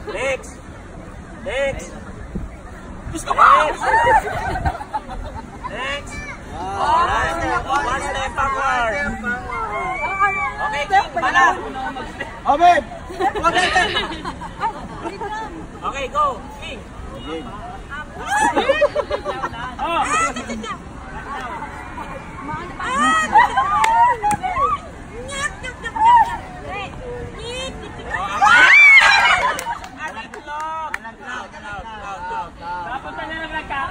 Next. Next. Gusto ko! Next. Alright. One step backward. Okay, King. Bala. Abib! Okay, go. King. Oh.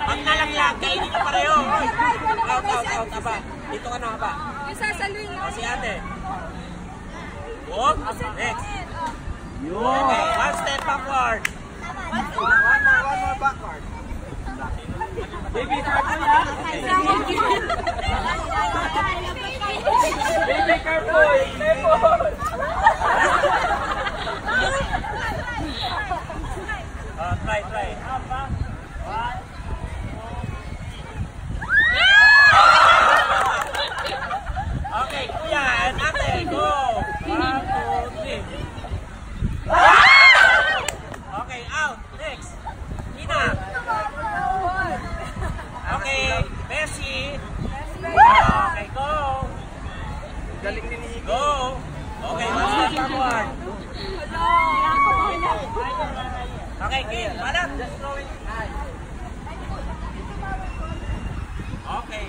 Pag nalaglag, kainin nyo pareho. Out, aba. Dito ka na, aba. Si ate. Whoop. Next. Okay, one step backward. One more backward. Baby, careful ha. Baby, careful. Try. Okay, kuya, and ate, go. 1, 2, 3. Okay, out. Next. Nina. Okay, Bessie. Okay, go. Galing ni Nico. Go. Okay, one step backward. Okay, King, balat. Just throw it high. Okay.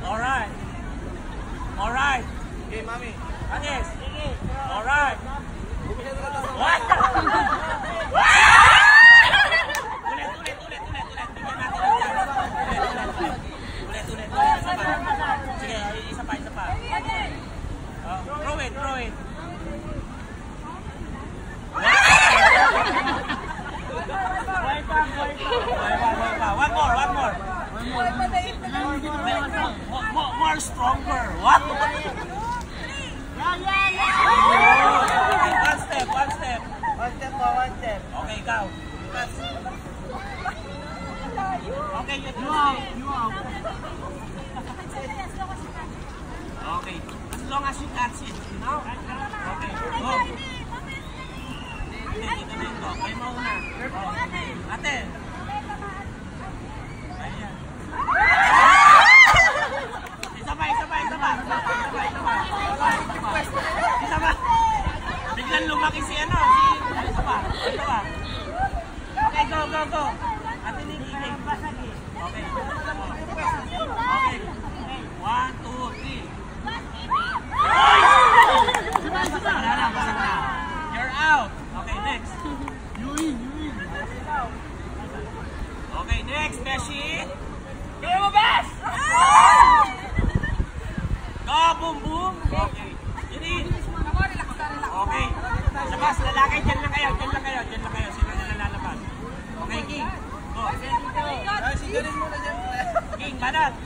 Alright. Okay, mami. Agnes. Alright. What? Ulit. Bigyan natin ang chance. Ulit. Sige, isa pa. Throw it. One more. More stronger. What? Okay, one step. One step. Okay, go. Okay, you out. Okay, as long as you catch it, you know? Okay, go. Dito. Kayo mauna. Ate. Ayan. Isa pa. Isa pa. Biglang lumaki si ano. Isa pa. Okay, go. Ate Nikki. Okay. 1, 2, 3. Basag na. You're out. Okay, next. Okay, next, Beshi. Kaya mo, Besh! Go, boom. Okay. Yun. Okay. Labas, lalaki. Diyan lang kayo. Sino na lalabas? Okay, King. Go. Sigarin mo na dyan. King, banat.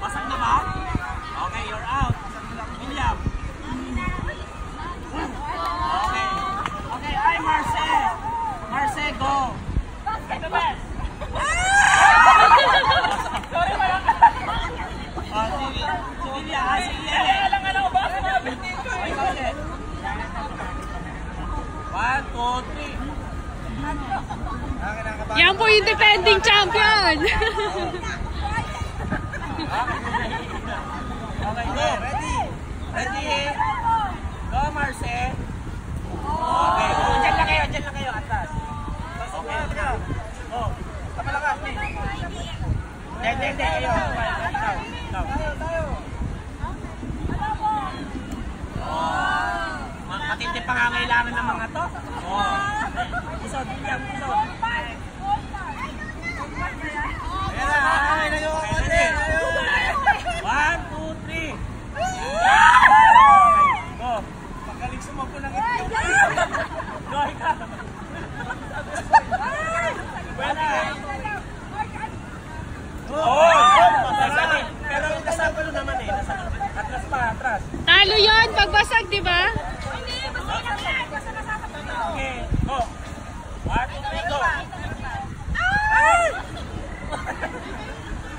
Basag na ba? Okay, you're out. William. Okay, ay Marce, go. The best. Sorry, wala ka. Si William, sige. Alang ba? 1, 2, 3. Yan po yung defending champion. Okay, go. Ready? Go, Marce. Okay, go. Diyan lang kayo, atas. Okay. Go. Malakas, ni. Hindi, kayo. Tayo. Matindi pangangailangan ng mga to. Isod. Ayan na yung konti. 1, 2, 3. Go. Magaling sumapo ng ito. Go, ikaw. Buena. Pero nasa palo naman eh. Atras. Talo yun, pagbasag, di ba? Okay, go. 1, 2, 3, go.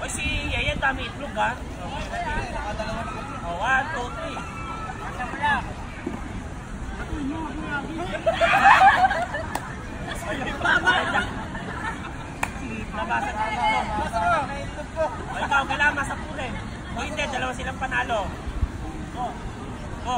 Oy, si Yayan dami itlog ha. Okay, ready? 1, 2, 3. Nabasa ko. O ikaw, kailangan masapuhin. O hindi, dalawa silang panalo. Go.